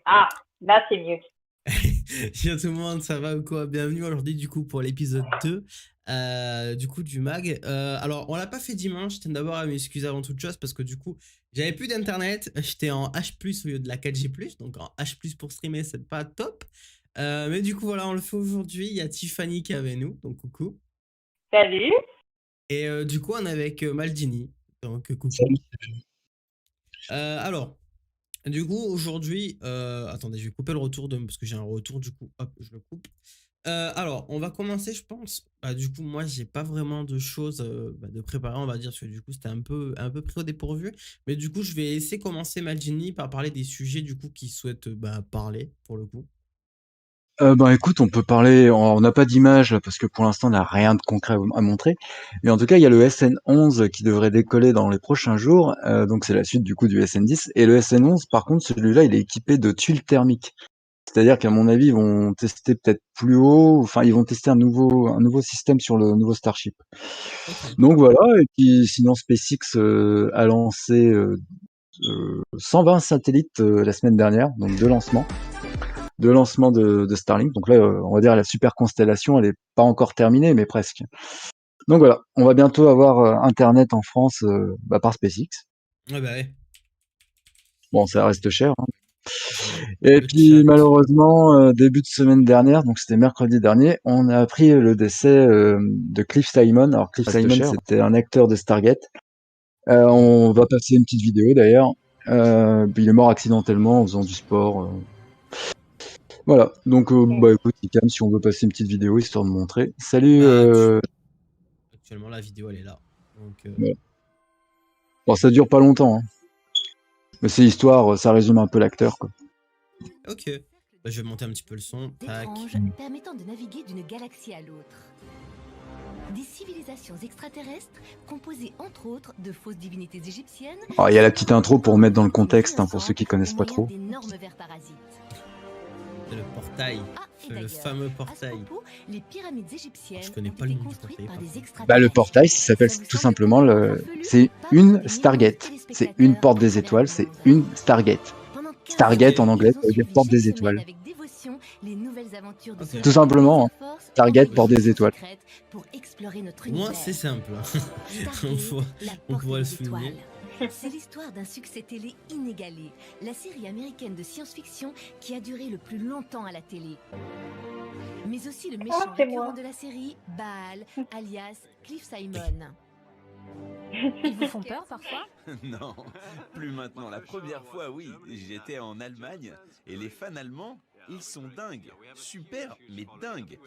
Ah, là, c'est mieux. Yo tout le monde, ça va ou quoi? Bienvenue aujourd'hui du coup pour l'épisode 2 du coup du mag. Alors on l'a pas fait dimanche, je tiens d'abord à m'excuser avant toute chose parce que du coup j'avais plus d'internet, j'étais en H+, au lieu de la 4G+, donc en H+, pour streamer c'est pas top. Mais du coup voilà, on le fait aujourd'hui, il y a Tiffany qui est avec nous, donc coucou. Salut. Et du coup on est avec Maldini, donc coucou. Salut. Alors, du coup, aujourd'hui, attendez, je vais couper le retour parce que j'ai un retour, du coup, hop, je le coupe. Alors, on va commencer, je pense. Du coup, moi, j'ai pas vraiment de choses de préparer, on va dire, parce que du coup, c'était un peu pris au dépourvu. Mais du coup, je vais essayer de commencer Maldini par parler des sujets, du coup, qu'il souhaite parler, pour le coup. Écoute, on peut parler, on n'a pas d'image là, parce que pour l'instant on n'a rien de concret à montrer. Mais en tout cas, il y a le SN11 qui devrait décoller dans les prochains jours. Donc c'est la suite du coup du SN10. Et le SN11, par contre, celui-là, il est équipé de tuiles thermiques. C'est-à-dire qu'à mon avis, ils vont tester peut-être plus haut. Enfin, ils vont tester un nouveau système sur le nouveau Starship. Ok. Donc voilà. Et puis sinon, SpaceX a lancé 120 satellites la semaine dernière, donc deux lancements de Starlink. Donc là, on va dire la super constellation, elle est pas encore terminée, mais presque. Donc voilà, on va bientôt avoir Internet en France par SpaceX. Ouais, bah ouais, Bon, ça reste cher, hein. Et le puis chat. malheureusement, début de semaine dernière, donc c'était mercredi dernier, on a appris le décès de Cliff Simon. Alors Cliff Simon, c'était un acteur de Stargate. On va passer une petite vidéo d'ailleurs. Il est mort accidentellement en faisant du sport. Voilà, donc écoute, Icam, si on veut passer une petite vidéo histoire de montrer. Salut. Actuellement, la vidéo, elle est là. Donc, Voilà. Bon, ça dure pas longtemps, hein. Mais c'est histoire, ça résume un peu l'acteur, quoi. ok. Bah, je vais monter un petit peu le son. Tac. Permettant de naviguer d'une galaxie à l'autre. Des civilisations extraterrestres composées entre autres de fausses divinités égyptiennes. Alors, il y a la petite intro pour mettre dans le contexte, hein, pour ceux qui connaissent pas trop. C'est le portail, le fameux portail. Les pyramides égyptiennes je connais pas le nom du portail. Bah, le portail, ça s'appelle tout simplement c'est une Stargate. C'est une porte des étoiles, c'est une Stargate. Stargate en anglais, ça veut dire porte des étoiles. Okay. Tout simplement, hein. Stargate, porte des étoiles. Moi, c'est simple. on pourrait le souligner. C'est l'histoire d'un succès télé inégalé, la série américaine de science-fiction qui a duré le plus longtemps à la télé. Mais aussi le méchant récurrent de la série, Baal, alias Cliff Simon. Ils vous font peur parfois? Non, plus maintenant. La première fois, oui, j'étais en Allemagne et les fans allemands, ils sont dingues. Super, mais dingues.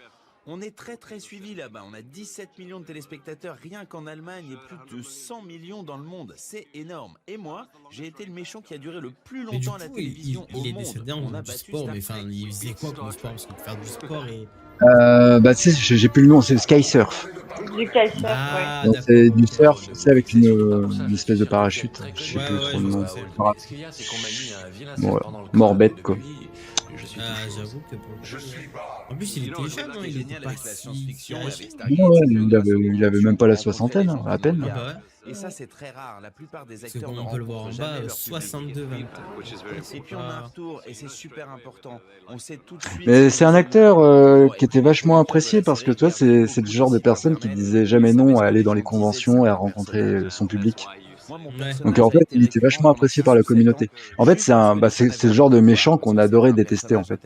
On est très très suivis là-bas, on a 17 millions de téléspectateurs rien qu'en Allemagne et plus de 100 millions dans le monde, c'est énorme. Et moi, j'ai été le méchant qui a duré le plus longtemps à la télévision au monde. Il est décédé en du sport, mais enfin, il faisait quoi comme sport? Parce que faire du sport et... Tu sais, j'ai plus le nom, c'est le skysurf. Du kitesurf, ah, ouais. C'est du surf, c'est avec une espèce de parachute. Je sais plus trop le nom. Bon, mort bête, quoi. J'avoue que pour le en plus, il était jeune, hein, il était pas si âgé. Ouais, il avait même pas la soixantaine, hein, à peine. Ah bah ouais. Et ça, c'est très rare. La plupart des acteurs on peut le voir en bas, 62 20. Et puis on a un retour, et c'est super important. On sait tout de suite. Mais c'est un acteur qui était vachement apprécié parce que toi, c'est le genre de personne qui disait jamais non à aller dans les conventions et à rencontrer son public. Donc en fait, il était vachement apprécié par la communauté. En fait, c'est le genre de méchant qu'on adorait détester en fait.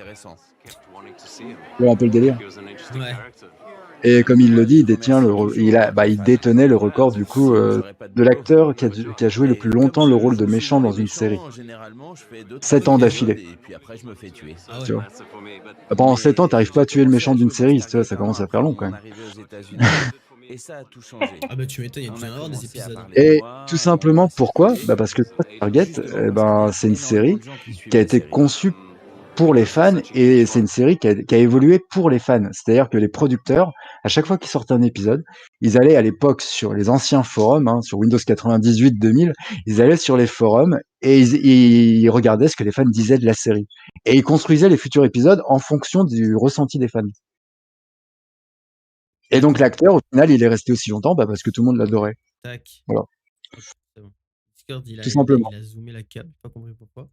C'est un peu le délire. Ouais. Et comme il le dit, il détenait le record du coup de l'acteur qui a joué le plus longtemps le rôle de méchant dans une série. 7 ans d'affilée. Ah ouais. Tu vois. Pendant 7 ans, t'arrives pas à tuer le méchant d'une série, tu vois, ça commence à faire long quand même. Et ça a tout changé. Ah bah tu m'étonnes, il y a dû y en avoir des épisodes. Et tout simplement, pourquoi? Parce que Stargate, c'est une série qui a été conçue pour les fans et c'est une série qui a évolué pour les fans. C'est-à-dire que les producteurs, à chaque fois qu'ils sortaient un épisode, ils allaient à l'époque sur les anciens forums, hein, sur Windows 98-2000, ils allaient sur les forums et ils regardaient ce que les fans disaient de la série. Et ils construisaient les futurs épisodes en fonction du ressenti des fans. Et donc l'acteur, au final, il est resté aussi longtemps parce que tout le monde l'adorait. Tac. Voilà. C'est bon. Discord, Tout simplement. Il a zoomé la cam, j'ai pas compris pourquoi.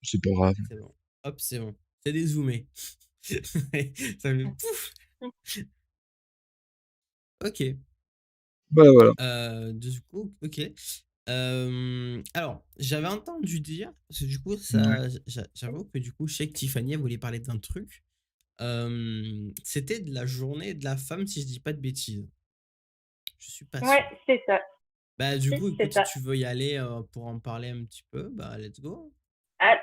C'est pas grave. C'est bon. Hop, c'est bon. C'est dézoomé. Ça fait pouf. Ok. Voilà. Du coup, ok. Alors, j'avais entendu dire, parce que du coup, Ouais. j'avoue que du coup, je sais que Tiffany elle voulait parler d'un truc. C'était de la journée de la femme, si je dis pas de bêtises. Je suis pas Ouais, sûr. c'est ça. Bah, du Si, coup, c'est écoute, si ça. tu veux y aller pour en parler un petit peu, bah, let's go. Ah,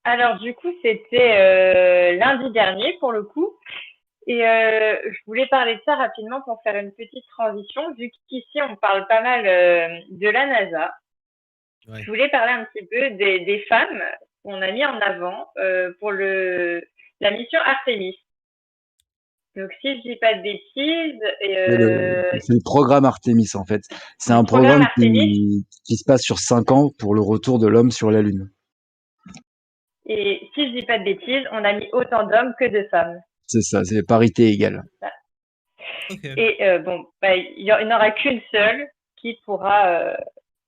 alors, du coup, c'était lundi dernier, pour le coup. Et je voulais parler de ça rapidement pour faire une petite transition, vu qu'ici, on parle pas mal de la NASA. Ouais. Je voulais parler un petit peu des femmes qu'on a mis en avant pour la mission Artemis. Donc, si je dis pas de bêtises, C'est le programme Artemis, en fait. C'est le un programme programme Artemis, qui se passe sur 5 ans pour le retour de l'homme sur la Lune. et si je dis pas de bêtises, on a mis autant d'hommes que de femmes. C'est ça, c'est parité égale. Ok. Et bon, bah, il n'y en aura qu'une seule qui pourra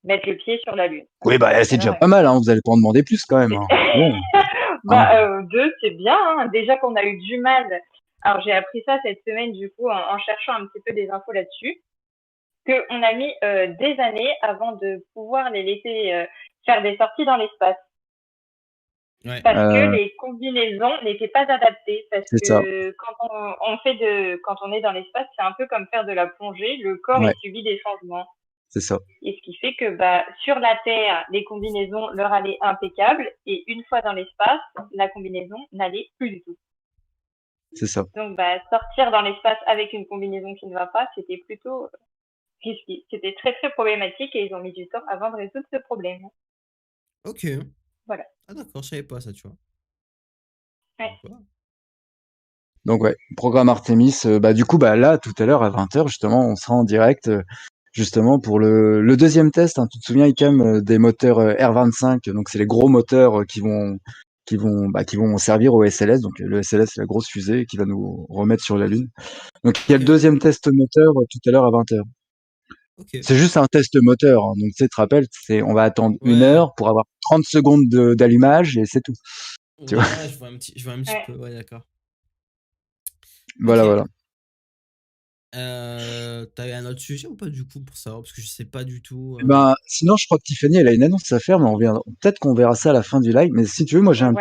mettre le pied sur la Lune. Oui, bah c'est Il y en déjà aura pas mal, hein. Vous allez pas en demander plus quand même, hein. Bon, hein. Bah, deux, c'est bien, hein. Déjà qu'on a eu du mal. Alors, j'ai appris ça cette semaine, du coup, en cherchant un petit peu des infos là-dessus, qu'on a mis des années avant de pouvoir les laisser faire des sorties dans l'espace. Ouais. Parce que les combinaisons n'étaient pas adaptées. Parce C'est ça. que quand on est dans l'espace, c'est un peu comme faire de la plongée. Le corps, Ouais, il subit des changements. c'est ça. Et ce qui fait que, bah, sur la Terre, les combinaisons leur allaient impeccables. Et une fois dans l'espace, la combinaison n'allait plus du tout. C'est ça. Donc, bah, sortir dans l'espace avec une combinaison qui ne va pas, c'était plutôt risqué. C'était très, très problématique et ils ont mis du temps avant de résoudre ce problème. Ok. Voilà. Ah, d'accord, je savais pas ça, tu vois. Ouais. Voilà. Donc ouais, programme Artemis. Bah du coup, bah là, tout à l'heure à 20h, justement, on sera en direct, justement pour le deuxième test. Hein. Tu te souviens, Icam, des moteurs R25. Donc c'est les gros moteurs qui vont servir au SLS. Donc le SLS, c'est la grosse fusée qui va nous remettre sur la Lune. Donc il y a Ok. le deuxième test moteur tout à l'heure à 20h. Ok. C'est juste un test moteur. Hein. Donc tu te rappelles, on va attendre une Ouais. heure pour avoir 30 secondes d'allumage et c'est tout. Tu vois. Ouais, je vois un petit Ouais. peu, ouais, d'accord. Voilà, Ok. voilà. T'avais un autre sujet ou pas du coup pour savoir? Parce que je sais pas du tout. Eh ben, sinon, je crois que Tiffany, elle a une annonce à faire, mais peut-être qu'on verra ça à la fin du live. Mais si tu veux, moi, j'ai Ouais. un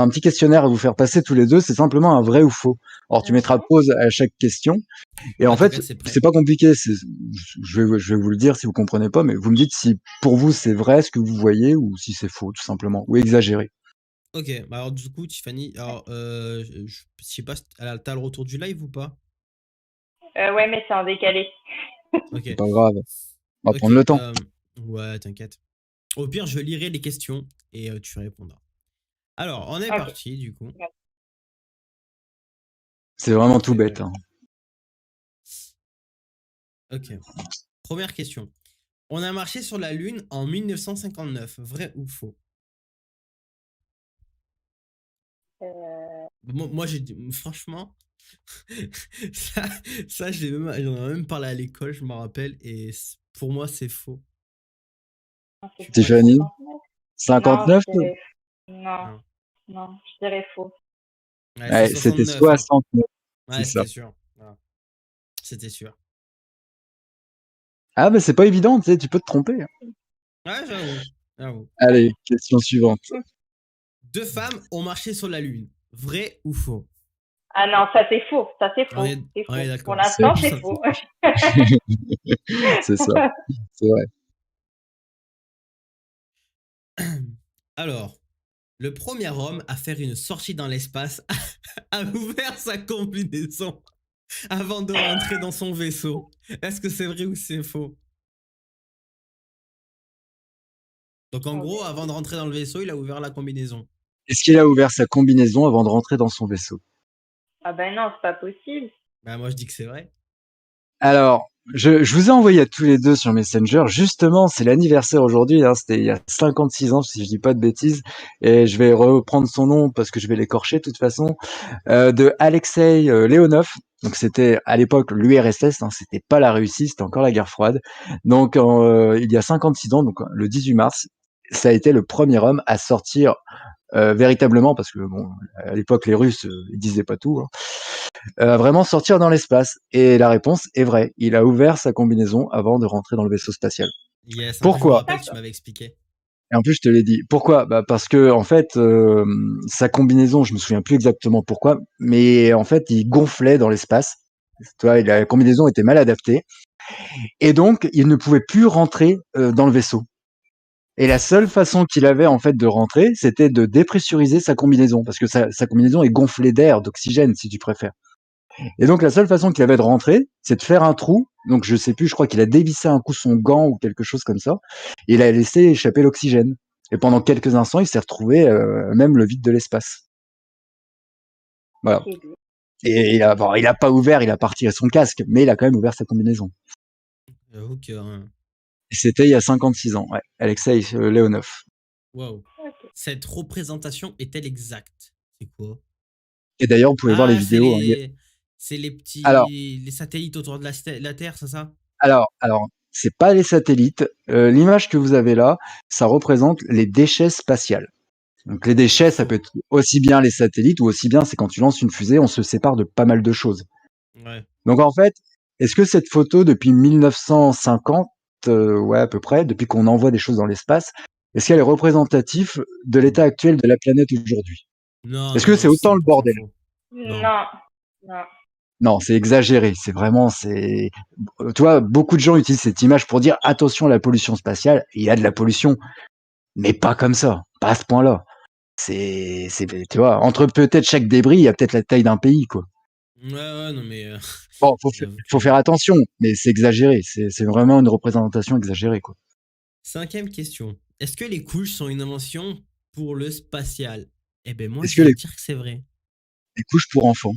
petit questionnaire à vous faire passer tous les deux. C'est simplement un vrai ou faux. Alors, tu mettras pause à chaque question. Et en Ouais, fait, t'inquiète, c'est prêt. c'est pas compliqué. Je vais vous le dire si vous comprenez pas, mais vous me dites si pour vous c'est vrai ce que vous voyez ou si c'est faux, tout simplement, ou exagéré. Ok, bah alors du coup, Tiffany, alors je sais pas, t'as le retour du live ou pas? Ouais, mais c'est en décalé. C'est Ok. pas grave. On va Ok, prendre le temps. ouais, t'inquiète. Au pire, je lirai les questions et tu répondras. Alors, on est Ok. parti du coup. C'est vraiment Ok, tout bête. Hein. ok. Première question. On a marché sur la Lune en 1959, vrai ou faux? Moi j'ai dit, franchement, ça, ça j'en ai même parlé à l'école, je me rappelle, et pour moi c'est faux. Non, c'est Tu faux. crois que c'est Tiffany, faux? 59? Non, 59? je dirais non, Non. non, je dirais faux. Ouais, c'est Ouais, c'était 69, hein. 69. C'est Ouais, ça. c'était sûr. Voilà. C'était sûr. Ah, bah, c'est pas évident, tu sais, tu peux te tromper. Hein. Ouais, j'avoue. J'avoue. Allez, question suivante. Deux femmes ont marché sur la Lune. Vrai ou faux? Ah non, ça c'est faux. Ça c'est On faux. est, C'est on est faux. Pour d'accord. C'est l'instant, Tous c'est ensemble. faux. c'est ça. C'est vrai. Alors, le premier homme à faire une sortie dans l'espace a ouvert sa combinaison avant de rentrer dans son vaisseau. Est-ce que c'est vrai ou c'est faux? Donc en gros, avant de rentrer dans le vaisseau, il a ouvert la combinaison. Est-ce qu'il a ouvert sa combinaison avant de rentrer dans son vaisseau? Ah ben non, c'est pas possible. Bah moi je dis que c'est vrai. Alors, je vous ai envoyé à tous les deux sur Messenger. Justement, c'est l'anniversaire aujourd'hui. Hein, c'était il y a 56 ans, si je dis pas de bêtises. Et je vais reprendre son nom parce que je vais l'écorcher de toute façon. De Alexei Leonov. Donc c'était à l'époque l'URSS, hein, c'était pas la Russie, c'était encore la guerre froide. Donc il y a 56 ans, donc le 18 mars, ça a été le premier homme à sortir véritablement, parce que bon, à l'époque les Russes ils disaient pas tout, hein, vraiment sortir dans l'espace. Et la réponse est vraie. Il a ouvert sa combinaison avant de rentrer dans le vaisseau spatial. Yes, en plus, je me Pourquoi? rappelle, tu m'avais expliqué. Et en plus, je te l'ai dit. Pourquoi? Bah parce que en fait, sa combinaison, je me souviens plus exactement pourquoi, mais en fait, il gonflait dans l'espace. Tu vois, la combinaison était mal adaptée, et donc il ne pouvait plus rentrer dans le vaisseau. Et la seule façon qu'il avait en fait de rentrer, c'était de dépressuriser sa combinaison, parce que sa combinaison est gonflée d'air, d'oxygène, si tu préfères. Et donc la seule façon qu'il avait de rentrer, c'est de faire un trou. Donc je sais plus, je crois qu'il a dévissé un coup son gant ou quelque chose comme ça. Et il a laissé échapper l'oxygène. Et pendant quelques instants, il s'est retrouvé même le vide de l'espace. Voilà. Et bon, il a pas ouvert, il a pas retiré son casque, mais il a quand même ouvert sa combinaison. J'avoue que. Et c'était il y a 56 ans, ouais. Alexei Leonov. Waouh. Cette représentation est-elle exacte? C'est quoi? Et d'ailleurs, vous pouvez voir les vidéos. C'est les petits. Alors, les satellites autour de la Terre, c'est ça? Alors, c'est pas les satellites. L'image que vous avez là, ça représente les déchets spatials. Donc les déchets, ça peut être aussi bien les satellites ou aussi bien c'est quand tu lances une fusée, on se sépare de pas mal de choses. Ouais. Donc en fait, est-ce que cette photo depuis 1950, ouais à peu près, depuis qu'on envoie des choses dans l'espace, est-ce qu'elle est représentative de l'état actuel de la planète aujourd'hui? Non, Est-ce non, que non, c'est autant le c'est bordel? faux. Non, non. Non, c'est exagéré. C'est vraiment, tu vois, beaucoup de gens utilisent cette image pour dire attention à la pollution spatiale. Il y a de la pollution, mais pas comme ça, pas à ce point-là. Tu vois, entre peut-être chaque débris, il y a peut-être la taille d'un pays, quoi. Ouais, non, mais. Bon, J'avoue faut que. faire attention, mais c'est exagéré. C'est vraiment une représentation exagérée, quoi. 5e question. Est-ce que les couches sont une invention pour le spatial? Eh ben moi, Est-ce je que vais dire que c'est vrai. les couches pour enfants,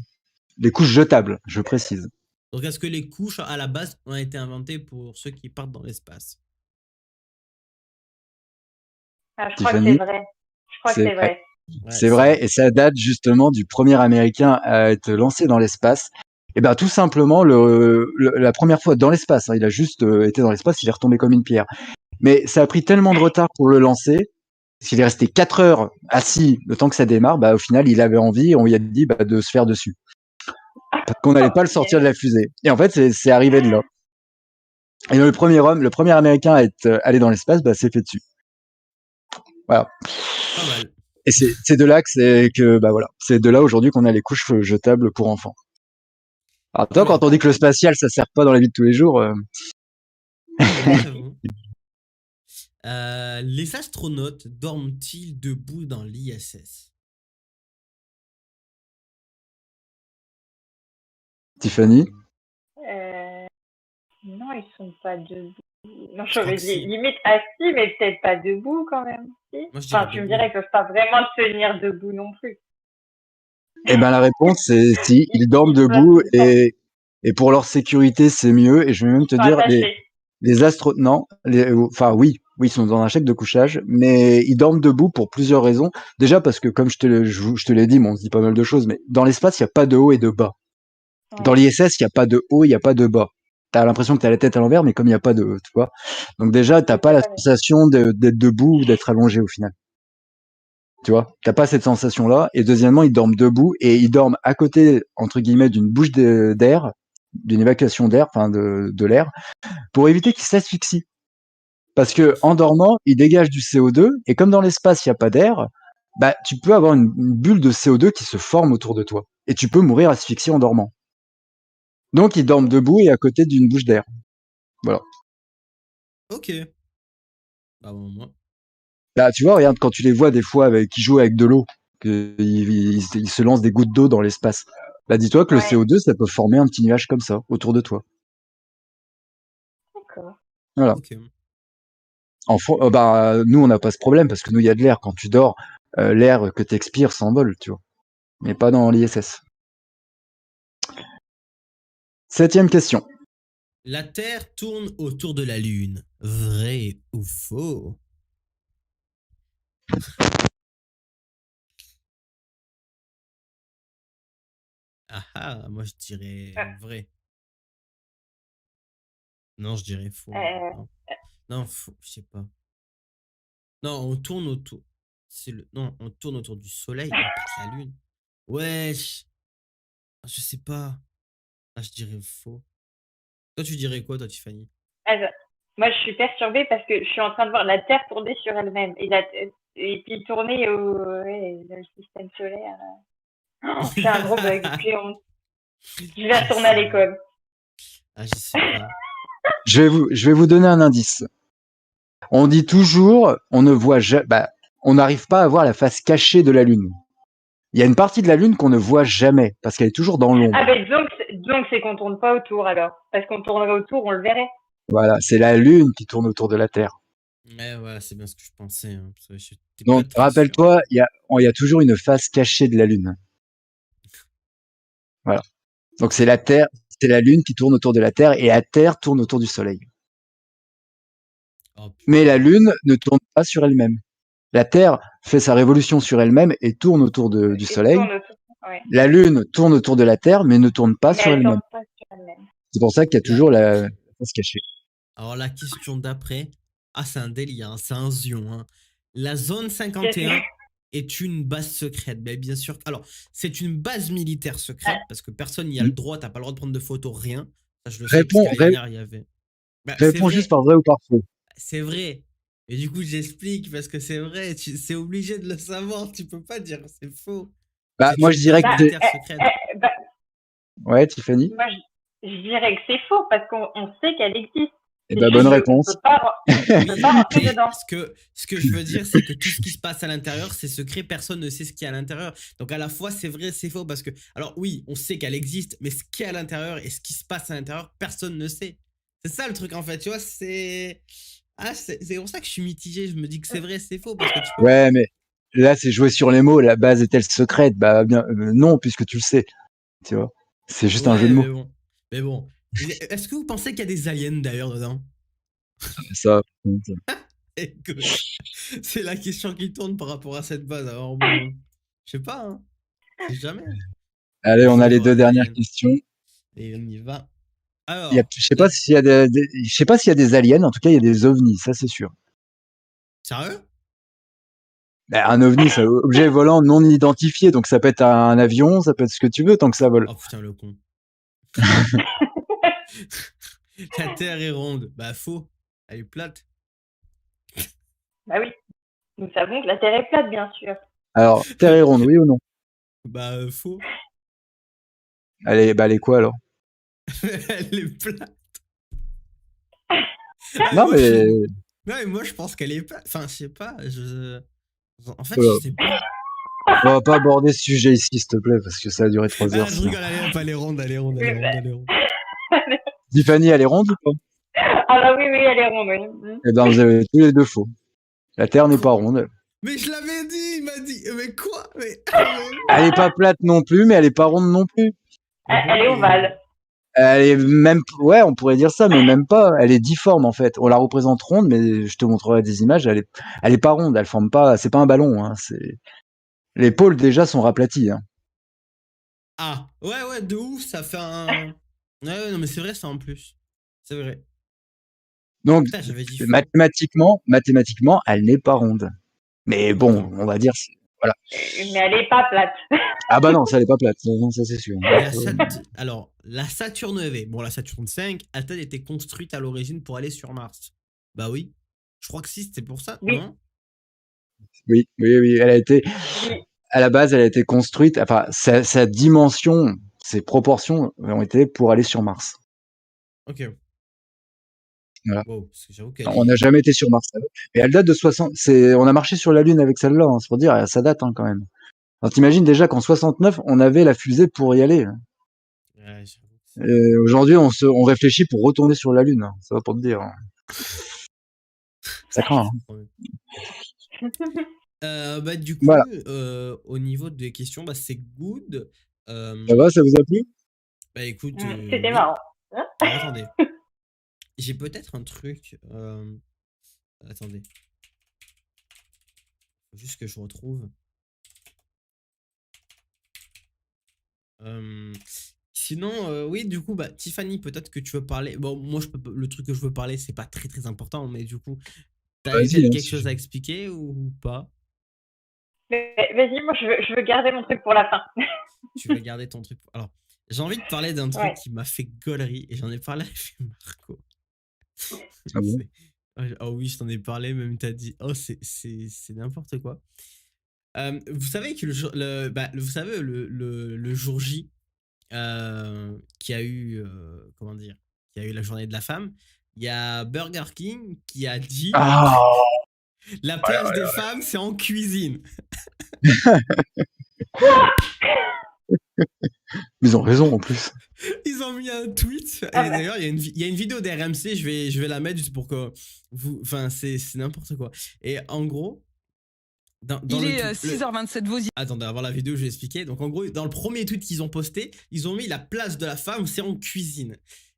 les couches jetables, je précise. Donc, est-ce que les couches, à la base, ont été inventées pour ceux qui partent dans l'espace? Ah, je crois que c'est Tiffany, vrai. Je crois que c'est c'est vrai. vrai. Ouais, C'est vrai, et ça date justement du premier Américain à être lancé dans l'espace. Et ben tout simplement, la première fois dans l'espace, hein, il a juste été dans l'espace, il est retombé comme une pierre. Mais ça a pris tellement de retard pour le lancer, parce qu'il est resté 4 heures assis le temps que ça démarre, bah au final il avait envie, on lui a dit bah, de se faire dessus. Parce qu'on n'allait pas le sortir de la fusée. Et en fait, c'est arrivé de là. Et le premier Américain à être allé dans l'espace, bah, s'est fait dessus. Voilà. Pas mal. Et c'est de là bah voilà, c'est de là aujourd'hui qu'on a les couches jetables pour enfants. Alors toi, quand on dit que le spatial, ça sert pas dans la vie de tous les jours. J'avoue. Les astronautes dorment-ils debout dans l'ISS? Tiffany? Non, ils sont pas debout. Non, Je crois j'aurais que dit si. limite assis, mais peut-être pas debout quand même. Si. Moi, je dirais Enfin, tu me debout. dirais qu'ils peuvent pas vraiment tenir debout non plus. Eh ben la réponse c'est si, ils dorment Ils se placent debout tout le temps. et pour leur sécurité c'est mieux. Et je vais même te Ils sont dire attachés. non, enfin oui, ils sont dans un chèque de couchage, mais ils dorment debout pour plusieurs raisons. Déjà parce que comme je te l'ai dit, bon, on se dit pas mal de choses, mais dans l'espace il y a pas de haut et de bas. Dans Ouais. l'ISS, il y a pas de haut, il y a pas de bas. T'as l'impression que t'as la tête à l'envers, mais comme il y a pas de, tu vois. Donc déjà, t'as Oui, pas c'est la pas vrai. sensation d'être debout ou d'être allongé au final. Tu vois, t'as pas cette sensation-là. Et deuxièmement, ils dorment debout et ils dorment à côté, entre guillemets, d'une bouche d'air, d'une évacuation d'air, enfin de l'air, pour éviter qu'ils s'asphyxient. Parce que en dormant, ils dégagent du CO2 et comme dans l'espace, il n'y a pas d'air, bah, tu peux avoir une bulle de CO2 qui se forme autour de toi. Et tu peux mourir asphyxié en dormant. Donc, ils dorment debout et à côté d'une bouche d'air. Voilà. Ok. Bah, bon, moi. Là, tu vois, regarde, quand tu les vois des fois qui jouent avec de l'eau, qu'ils se lancent des gouttes d'eau dans l'espace. Bah, dis-toi que le Ouais, CO2, ça peut former un petit nuage comme ça, autour de toi. d'accord. Voilà. Ok. Bah, nous, on n'a pas ce problème parce que nous, il y a de l'air. Quand tu dors, l'air que tu expires s'envole, tu vois. Mais pas dans l'ISS. 7e question. La Terre tourne autour de la Lune. Vrai ou faux? Ah ah, moi je dirais vrai. Non, je dirais faux. Euh, Non, non faux, je sais pas. Non, on tourne autour. Non, on tourne autour du soleil, mais pas de la lune. Wesh. Je sais pas. Ah, je dirais faux. Toi, tu dirais quoi, toi, Tiffany? Ah, moi, je suis perturbée parce que je suis en train de voir la Terre tourner sur elle-même et puis tourner ouais, dans le système solaire. Oh, c'est un gros bug. Je vais retourner à l'école. Ah, je sais pas. Je vais vous donner un indice. On dit toujours, on ne voit on n'arrive pas à voir la face cachée de la Lune. Il y a une partie de la Lune qu'on ne voit jamais parce qu'elle est toujours dans l'ombre. Ah ben donc c'est qu'on tourne pas autour alors. Parce qu'on tournerait autour, on le verrait. Voilà, c'est la Lune qui tourne autour de la Terre. Ouais, voilà, c'est bien ce que je pensais. Hein, parce que j'étais pas Donc, très sûr. rappelle-toi, il y a toujours une face cachée de la Lune. Voilà. Donc, c'est la Terre, c'est la Lune qui tourne autour de la Terre et la Terre tourne autour du Soleil. Oh, Mais la Lune ne tourne pas sur elle-même. La Terre fait sa révolution sur elle-même et tourne autour du Et Soleil. tourne autour. Ouais. La Lune tourne autour de la Terre, mais ne tourne pas Mais sur elle elle-même. tourne pas sur elle-même. C'est pour ça qu'il y a toujours la face cachée. Alors, la question d'après. Ah, c'est un délire, hein, c'est un zion. Hein. La zone 51 est une base secrète. Ben, bien sûr. Alors, c'est une base militaire secrète parce que personne n'y a le droit. T'as pas le droit de prendre de photos, rien. Ça, je le sais parce qu'à l'année dernière, il y avait. Bah, Réponds juste par vrai ou par faux. C'est vrai. Et du coup, j'explique parce que c'est vrai. C'est obligé de le savoir. Tu peux pas dire c'est faux. Bah, moi, je dirais que c'est. Ouais, Tiffany. Moi, je dirais que c'est faux parce qu'on sait qu'elle existe. Et bah, bonne réponse. On peut pas rentrer dedans. Ce que je veux dire, c'est que tout ce qui se passe à l'intérieur, c'est secret. Personne ne sait ce qu'il y a à l'intérieur. Donc, à la fois, c'est vrai, c'est faux parce que. Alors, oui, on sait qu'elle existe, mais ce qu'il y a à l'intérieur et ce qui se passe à l'intérieur, personne ne sait. C'est ça le truc, en fait. Tu vois, c'est. Ah, c'est pour ça que je suis mitigé. Je me dis que c'est vrai, c'est faux parce que tu peux. Ouais, mais là, c'est jouer sur les mots. La base est-elle secrète? Bah, bien, non, puisque tu le sais. Tu vois, c'est juste un jeu de mots. Mais bon. Est-ce que vous pensez qu'il y a des aliens d'ailleurs dedans? Ça. Écoute, c'est la question qui tourne par rapport à cette base. Alors bon, je sais pas, hein. C'est jamais. Allez, on a les deux dernières questions. Et on y va. Alors, je sais pas s'il y a je sais pas s'il y a des aliens. En tout cas, il y a des ovnis, ça c'est sûr. Sérieux? Bah, un ovni, c'est un objet volant non identifié, donc ça peut être un avion, ça peut être ce que tu veux tant que ça vole. Oh putain, le con. La Terre est ronde. Bah faux. Elle est plate. Bah oui. Nous savons que la Terre est plate, bien sûr. Alors, Terre est ronde, oui ou non? Bah faux. Elle est quoi alors? Elle est plate. Non, mais. Non, mais moi je pense qu'elle est plate. Enfin, je sais pas. En fait, je sais pas. On va pas aborder ce sujet ici, s'il te plaît, parce que ça a duré 3 heures. Je rigole, elle est ronde, elle est ronde, elle est ronde. Tiffany, elle est ronde ou pas? Ah bah oui, elle est ronde, oui. Eh ben, vous avez tous les deux faux. La Terre n'est pas ronde. Mais je l'avais dit, il m'a dit. Mais quoi? Elle est pas plate non plus, mais elle est pas ronde non plus. Elle est ovale. Elle est même, ouais, on pourrait dire ça, mais même pas. Elle est difforme en fait. On la représente ronde, mais je te montrerai des images. Elle est pas ronde. Elle forme pas. C'est pas un ballon. Hein, les pôles déjà sont raplatis. Hein. Ah, ouais, de ouf, ça fait un. Ouais, non, mais c'est vrai ça en plus. C'est vrai. Donc, putain, mathématiquement, elle n'est pas ronde. Mais bon, on va dire, voilà. Mais elle est pas plate. Ah bah non, ça n'est pas plate, ça c'est sûr. Alors, la Saturne V, bon la Saturne 5, a-t-elle été construite à l'origine pour aller sur Mars? Bah oui. Je crois que si, c'était pour ça, oui. non? Oui, elle a été... À la base, elle a été construite, enfin, sa dimension, ses proportions ont été pour aller sur Mars. Ok. Voilà. Wow, on n'a jamais été sur Mars. Mais elle date de 60... On a marché sur la Lune avec celle-là, hein, c'est pour dire, ça date hein, quand même. Alors t'imagines déjà qu'en 69, on avait la fusée pour y aller. Ouais, aujourd'hui, on réfléchit pour retourner sur la Lune. Hein, ça va pour te dire. Hein. Ça craint. Hein. Bah, du coup, voilà. Au niveau des questions, bah, c'est good. Ça va, ça vous a plu? Bah écoute. C'était marrant. Alors, attendez. J'ai peut-être un truc. Attendez. Faut juste que je retrouve. Sinon, oui, du coup, bah, Tiffany, peut-être que tu veux parler. Bon, moi, le truc que je veux parler, c'est pas très très important, mais du coup, T'as Vas-y, peut-être hein, quelque chose à expliquer ou pas? Mais vas-y, moi je veux garder mon truc pour la fin. Tu veux garder ton truc. Alors, j'ai envie de parler d'un truc Ouais. qui m'a fait gaulerie et j'en ai parlé avec Marco. Ah bon? Oh oui, je t'en ai parlé, même t'as dit, oh, c'est n'importe quoi. Vous savez que vous savez, le jour J, qui a eu, comment dire, qui a eu la journée de la femme, il y a Burger King qui a dit Ah, la place des femmes, c'est en cuisine. ils ont raison en plus. Ils ont mis un tweet. Et Ah bah. d'ailleurs, il y a une vidéo d'RMC, je vais la mettre juste pour que vous. Enfin, c'est n'importe quoi. Et en gros, dans Il est 6h27, vos Attendez, avant la vidéo, je vais expliquer. Donc, en gros, dans le premier tweet qu'ils ont posté, ils ont mis la place de la femme, c'est en cuisine.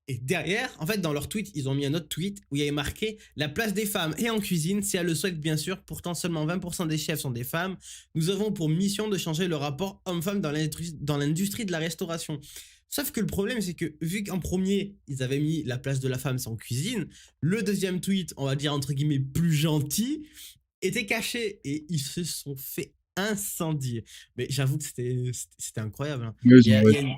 Et derrière, en fait, dans leur tweet, ils ont mis un autre tweet où il y avait marqué la place des femmes est en cuisine, si elles le souhaitent, bien sûr. Pourtant, seulement 20% des chefs sont des femmes. Nous avons pour mission de changer le rapport homme-femme dans l'industrie de la restauration. Sauf que le problème, c'est que vu qu'en premier, ils avaient mis la place de la femme, c'est en cuisine, le deuxième tweet, on va dire entre guillemets plus gentil, était caché et ils se sont fait incendier. Mais j'avoue que c'était incroyable. Hein. Mais Il y a- il y a une-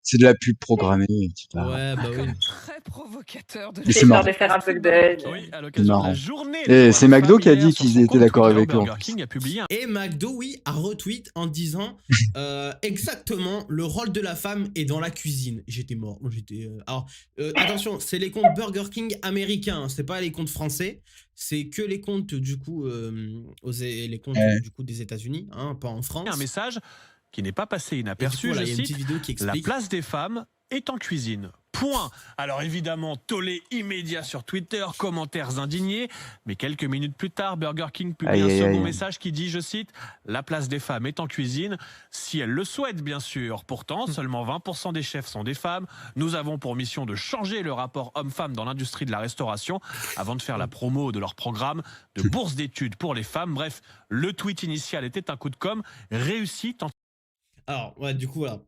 c'est de la pub programmée. Ouais, bah oui. Très provocateur de Mais c'est J'ai peur marrant. de faire un peu de buzz. Oui, à l'occasion de marrant. la journée. Et c'est McDo qui a dit sur qu'ils son étaient compte d'accord Twitter, avec eux, en Burger plus. King a publié un Et McDo, oui, a retweet en disant exactement le rôle de la femme est dans la cuisine. J'étais mort. Alors, attention, c'est les comptes Burger King américains, hein, c'est pas les comptes français. C'est que les comptes du coup, les comptes du coup des États-Unis, hein, pas en France. un message qui n'est pas passé Et du coup, inaperçu, voilà, il y a je une cite, petite vidéo qui la explique. place des femmes est en cuisine. Point. Alors évidemment, tollé immédiat sur Twitter, commentaires indignés, mais quelques minutes plus tard, Burger King publie Aïe, un aïe, second aïe. message qui dit, je cite, la place des femmes est en cuisine, si elles le souhaitent bien sûr. Pourtant, seulement 20% des chefs sont des femmes. Nous avons pour mission de changer le rapport homme-femme dans l'industrie de la restauration avant de faire la promo de leur programme de bourse d'études pour les femmes. Bref, le tweet initial était un coup de com' réussi tant. Alors, ouais, du coup, voilà.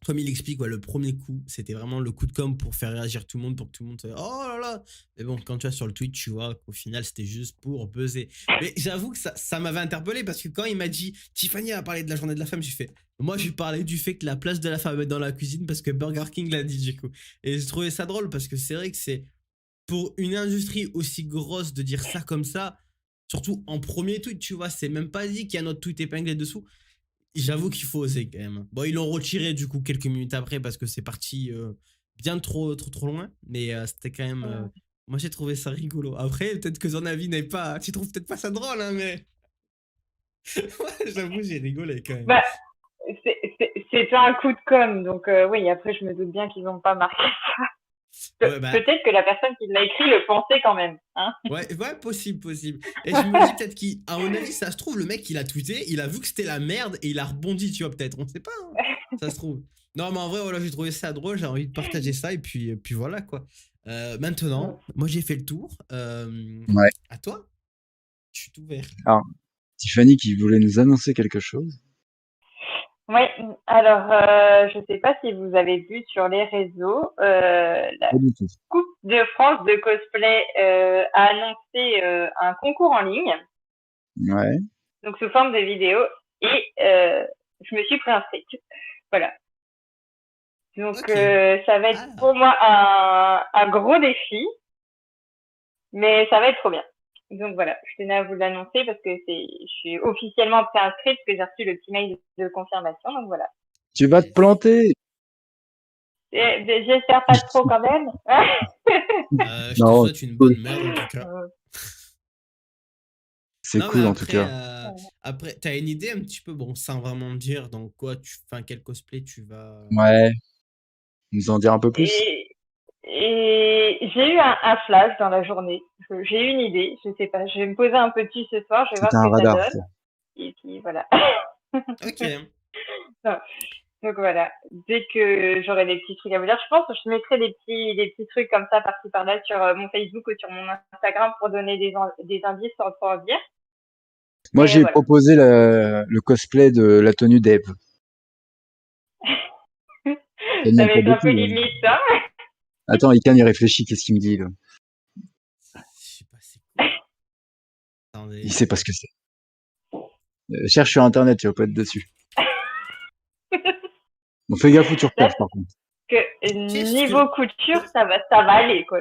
Comme il explique, ouais, le premier coup, c'était vraiment le coup de com' pour faire réagir tout le monde, pour que tout le monde se dise, oh là là. Mais bon, quand tu vas sur le tweet, tu vois qu'au final, c'était juste pour buzzer. Mais j'avoue que ça m'avait interpellé parce que quand il m'a dit, Tiffany a parlé de la journée de la femme, j'ai fait, moi, je parlais du fait que la place de la femme est dans la cuisine parce que Burger King l'a dit, du coup. Et j'ai trouvé ça drôle parce que c'est vrai que c'est pour une industrie aussi grosse de dire ça comme ça, surtout en premier tweet, tu vois, c'est même pas dit qu'il y a notre tweet épinglé dessous. J'avoue qu'il faut oser quand même. Bon, ils l'ont retiré du coup quelques minutes après parce que c'est parti bien trop loin. Mais c'était quand même. Moi j'ai trouvé ça rigolo. Après, peut-être que ton avis n'est pas. Tu trouves peut-être pas ça drôle, hein, mais. Ouais, j'avoue, j'ai rigolé quand même. Bah, c'était un coup de com', donc oui, après je me doute bien qu'ils n'ont pas marqué ça. Ouais, bah, Peut-être que la personne qui l'a écrit le pensait quand même. Hein. ouais, possible. Et je me dis peut-être qu'à mon avis, ça se trouve, le mec, il a tweeté, il a vu que c'était la merde et il a rebondi, tu vois, peut-être. On sait pas, hein. Ça se trouve. Non, mais en vrai, voilà, j'ai trouvé ça drôle, j'ai envie de partager ça et puis voilà, quoi. Maintenant, moi, j'ai fait le tour. Ouais. À toi, je suis tout ouvert. Alors, Tiffany qui voulait nous annoncer quelque chose. Oui, alors je ne sais pas si vous avez vu sur les réseaux, la Pas du tout. Coupe de France de cosplay a annoncé un concours en ligne, Ouais. donc sous forme de vidéo, et je me suis préinscrite. Voilà. Donc Ok. ça va être pour moi un gros défi, mais ça va être trop bien. Donc voilà, je tenais à vous l'annoncer parce que je suis officiellement préinscrite parce que j'ai reçu le petit mail de confirmation, donc voilà. Tu vas te planter. J'espère pas trop quand même. Je te Non, souhaite une bonne merde en tout cas. c'est Non, cool mais en tout cas. après, t'as une idée un petit peu, bon, sans vraiment me dire dans quoi quel cosplay tu vas. Ouais. Nous en dire un peu plus. Et j'ai eu un flash dans la journée. J'ai eu une idée, je sais pas. Je vais me poser un peu dessus ce soir, je vais voir C'est un ce que radar, ça ça. donne. Et puis voilà. Ok. Donc voilà, dès que j'aurai des petits trucs à vous dire, je pense que je mettrai des petits trucs comme ça par-ci par-là sur mon Facebook ou sur mon Instagram pour donner des indices sans trop en dire. Moi, Et j'ai voilà. proposé le cosplay de la tenue d'Eve. Ça va être un peu limite, ça. Attends, Ikan, il réfléchit, qu'est-ce qu'il me dit là? Je sais pas, c'est quoi? Attendez. Il sait pas ce que c'est. Cherche sur internet, tu vas pas être dessus. Bon, fais gaffe où tu recherches par contre. Niveau couture, ça va aller, quoi.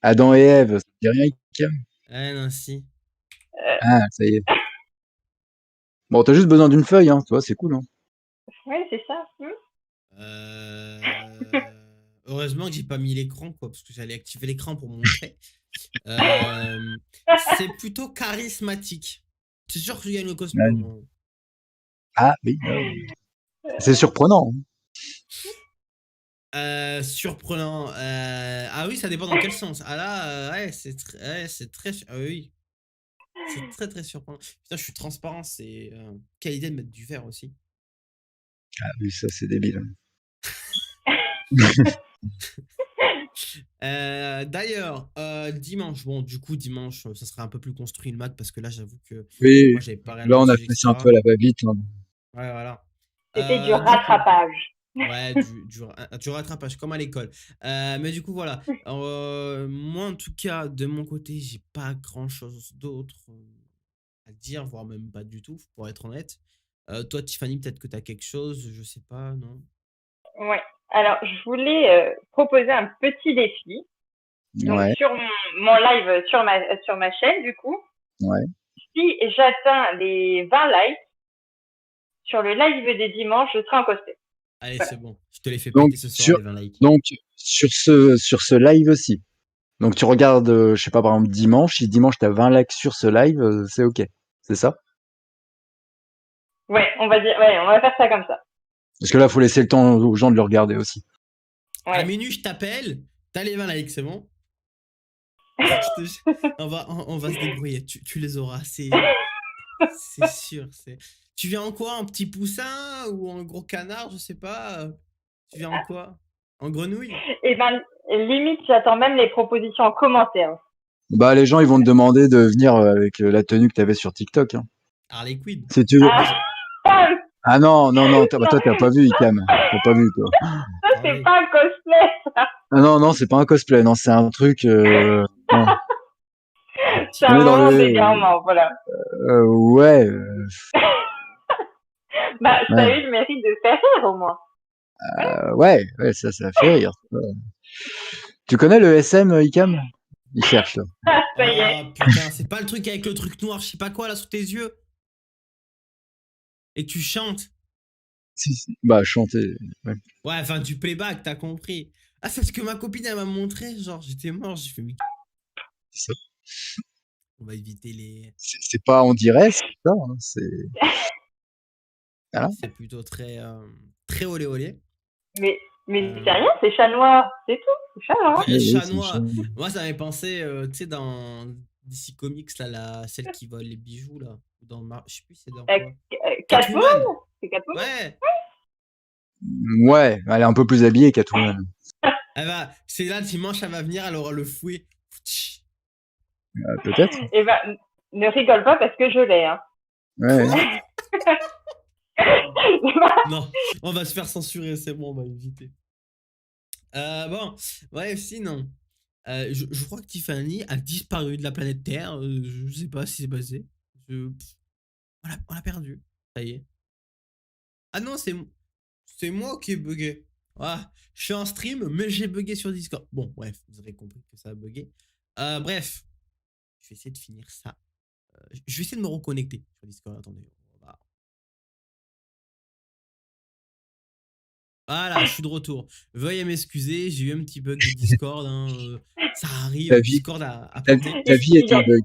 Adam et Ève, ça te dit rien, Icam? Non, si. Ah, ça y est. Bon, t'as juste besoin d'une feuille, hein, tu vois, c'est cool. Hein. Oui, c'est ça. Heureusement que j'ai pas mis l'écran, quoi, parce que j'allais activer l'écran pour montrer. C'est plutôt charismatique. C'est sûr que je gagne le cosplay. Ouais. Ah oui, c'est surprenant. Surprenant. Ah oui, ça dépend dans quel sens. Ah là, ouais, c'est très. Ah oui. C'est très très surprenant. Putain, je suis transparent, c'est. Quelle idée de mettre du verre aussi. Ah oui, ça c'est débile. D'ailleurs, dimanche, bon, du coup, dimanche, ça sera un peu plus construit le Mac parce que là, j'avoue que oui, moi, j'avais pas rien là on a noté, fait ça un peu à la va-vite. Hein. Ouais, voilà. C'était du rattrapage. Ouais, du rattrapage, comme à l'école. Mais du coup, voilà. Moi, en tout cas, de mon côté, j'ai pas grand-chose d'autre à dire, voire même pas du tout, pour être honnête. Toi, Tiffany, peut-être que tu as quelque chose, je sais pas, non? Ouais. Alors, je voulais proposer un petit défi. Donc, Ouais. sur mon live, sur ma chaîne, du coup. Ouais. Si j'atteins les 20 likes, sur le live des dimanches, je serai en cosplay. Allez, Voilà. c'est bon. Je te les fais Donc, péter ce soir, les 20 likes. Donc, sur ce live aussi. Donc, tu regardes, je sais pas, par exemple, dimanche. Si dimanche, tu as 20 likes sur ce live, c'est OK. C'est ça? Ouais, on va faire ça comme ça. Parce que là, il faut laisser le temps aux gens de le regarder aussi. Ouais. À minuit, je t'appelle. T'as les 20 likes, c'est bon? on va se débrouiller. Tu les auras. C'est sûr. Tu viens en quoi? En petit poussin ou en gros canard? Je sais pas. Tu viens en quoi? En grenouille? Et ben, limite, j'attends même les propositions en commentaire. Bah, les gens, ils vont te demander de venir avec la tenue que tu avais sur TikTok. Hein. Harley Quinn. Si tu veux. Ah non, toi, t'as pas vu, Icam. T'as pas vu, toi. Ça, c'est pas un cosplay, ça. Ah non, c'est pas un cosplay. Non, c'est un truc. Non. C'est un moment d'égarement, voilà. Ouais. Bah, ça a eu le mérite de faire rire, au moins. Ouais, ça fait rire. Tu connais le SM, Icam? Il cherche, là. Ça y est. Ah putain, c'est pas le truc avec le truc noir, je sais pas quoi, là, sous tes yeux? Et tu chantes? Si. Bah, chanter. Ouais. Ouais, enfin, du playback, t'as compris. Ah, c'est ce que ma copine, elle m'a montré, genre, j'étais mort, j'ai fait... C'est ça. On va éviter les... C'est pas en direct, c'est ça, hein, c'est... Voilà. C'est plutôt très olé olé. Mais c'est rien, c'est chat noir, c'est tout, c'est chat noir. Ouais, chat noir. Moi, ça m'avait pensé, tu sais, dans DC Comics, là, celle qui vole les bijoux, là. Dans je sais plus, c'est dans quoi. Catwoman. C'est Catwoman. Ouais. Ouais, elle est un peu plus habillée, Catwoman. C'est là, dimanche, elle va venir, elle aura le fouet. Peut-être. Eh ben, ne rigole pas parce que je l'ai, hein. Ouais. Non, on va se faire censurer, c'est bon, on va éviter. Bon, bref, sinon, je crois que Tiffany a disparu de la planète Terre. Je sais pas si c'est passé. On l'a perdu. Ça y est. Ah non, c'est moi qui ai bugué. Ah, je suis en stream, mais j'ai bugué sur Discord. Bon, bref, vous aurez compris que ça a bugué. Bref, je vais essayer de finir ça. Je vais essayer de me reconnecter sur Discord. Attendez, Voilà, je suis de retour. Veuillez m'excuser, j'ai eu un petit bug de Discord. Hein, ça arrive. Discord a planté. Ta vie est un bug.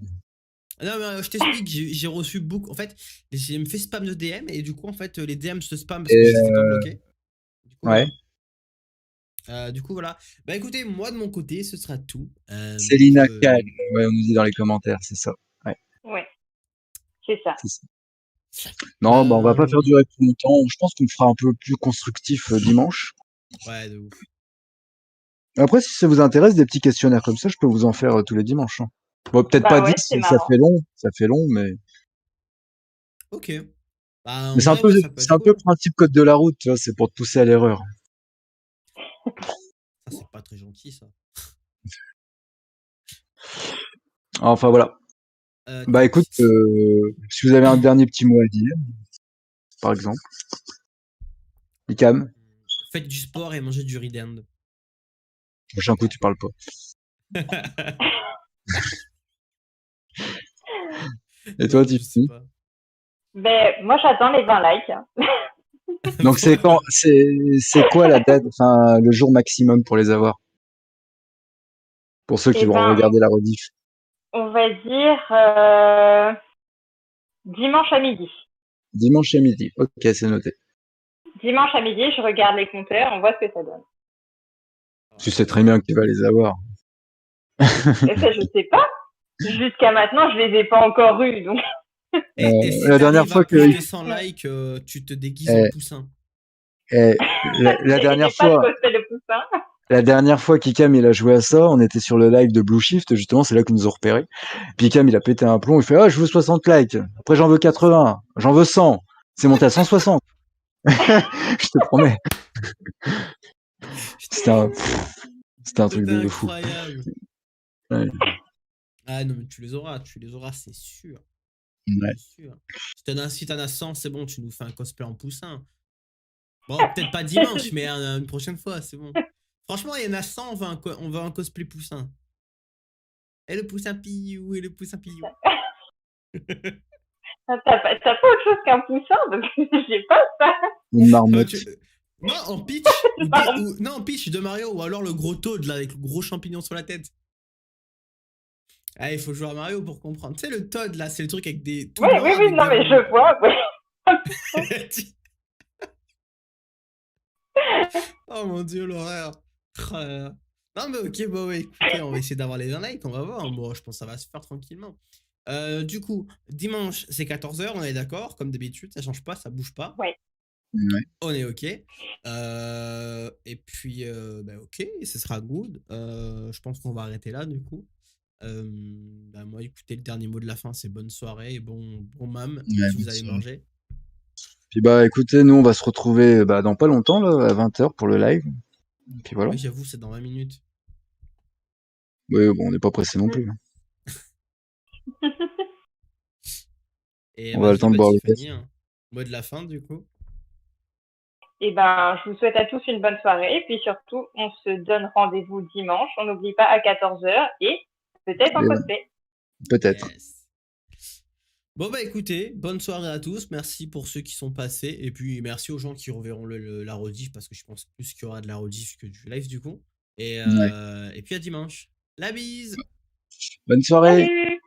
Non, mais je t'explique, j'ai reçu beaucoup. En fait, j'ai me fait spam de DM et du coup, en fait, les DM se spam parce que je les ai pas bloqués. Du coup, ouais. Du coup, voilà. Bah écoutez, moi de mon côté, ce sera tout. Célina Cal, ouais, on nous dit dans les commentaires, c'est ça. Ouais, c'est ça. Non, bah on va pas faire durer plus longtemps. Je pense qu'on fera un peu plus constructif dimanche. Ouais, de ouf. Après, si ça vous intéresse, des petits questionnaires comme ça, je peux vous en faire tous les dimanches. Hein. Bon, peut-être pas 10, ça fait long, mais... Ok. Bah, mais c'est un peu le principe code de la route, tu vois, c'est pour te pousser à l'erreur. Ça, c'est pas très gentil, ça. Enfin, voilà. Bah écoute, si vous avez un dernier petit mot à dire, par exemple. Icam, Faites du sport et mangez du riz d'Inde. prochain coup, tu parles pas. Et toi, Non, je sais Tiffany? pas. Ben, moi, j'attends les 20 likes. Donc c'est quand, c'est quoi la date, enfin le jour maximum pour les avoir? Pour ceux qui Eh vont ben, regarder la rediff. on va dire dimanche à midi. Dimanche à midi. Ok, c'est noté. Dimanche à midi, je regarde les compteurs, on voit ce que ça donne. Tu sais très bien que tu vas les avoir. Et ça, je sais pas. Jusqu'à maintenant, je les ai pas encore eus, donc. Et si La dernière t'arrives fois à que, plus de 100 likes, tu te déguises en eh, poussin. la dernière J'ai pas de fois, cosplay de poussin. la dernière fois qu'Icam il a joué à ça, on était sur le live de Blue Shift, justement, c'est là qu'ils nous ont repérés. Puis Icam il a pété un plomb, il fait, ah, je veux 60 likes. Après, j'en veux 80. J'en veux 100. C'est monté à 160. Je te promets. C'était un truc C'était de fou. incroyable. Ouais. Ah non, mais tu les auras, c'est sûr. Ouais. C'est sûr. Si t'en as 100, c'est bon, tu nous fais un cosplay en poussin. Bon, peut-être pas dimanche, mais une prochaine fois, c'est bon. Franchement, il y en a 100, on va un cosplay poussin. Et le poussin pillou, et le poussin pillou. T'as pas autre chose qu'un poussin, donc j'ai pas ça. Une marmotte. Non, en Peach. Non, en Peach de Mario, ou alors le gros Toad là, avec le gros champignon sur la tête. Ah, il faut jouer à Mario pour comprendre. Tu sais, le Toad là, c'est le truc avec des. Oui, non, mais je vois. Ouais. Oh mon dieu, l'horreur. Non, mais ok, bon, ouais, écoutez, on va essayer d'avoir les 20 likes, on va voir. Bon, je pense que ça va se faire tranquillement. Du coup, dimanche, c'est 14h, on est d'accord, comme d'habitude, ça change pas, ça bouge pas. Ouais. Ouais. On est ok. Et puis, bah, ok, ce sera good. Je pense qu'on va arrêter là, du coup. Bah, moi, écoutez, le dernier mot de la fin, c'est bonne soirée et bon mam, si vous allez manger. Puis bah écoutez, nous on va se retrouver dans pas longtemps, là, à 20h pour le live. Et puis voilà. Oui, j'avoue, c'est dans 20 minutes. Oui, bon, on n'est pas pressé non plus. Et on va le temps de boire le Tiffany, hein. Mot de la fin, du coup. Eh ben, je vous souhaite à tous une bonne soirée. Et puis surtout, on se donne rendez-vous dimanche. On n'oublie pas à 14h et peut-être en cosplay. Peut-être. Yes. Bon bah écoutez, bonne soirée à tous, merci pour ceux qui sont passés, et puis merci aux gens qui reverront la rediff, parce que je pense plus qu'il y aura de la rediff que du live du coup. Et puis à dimanche. La bise. Bonne soirée. Salut.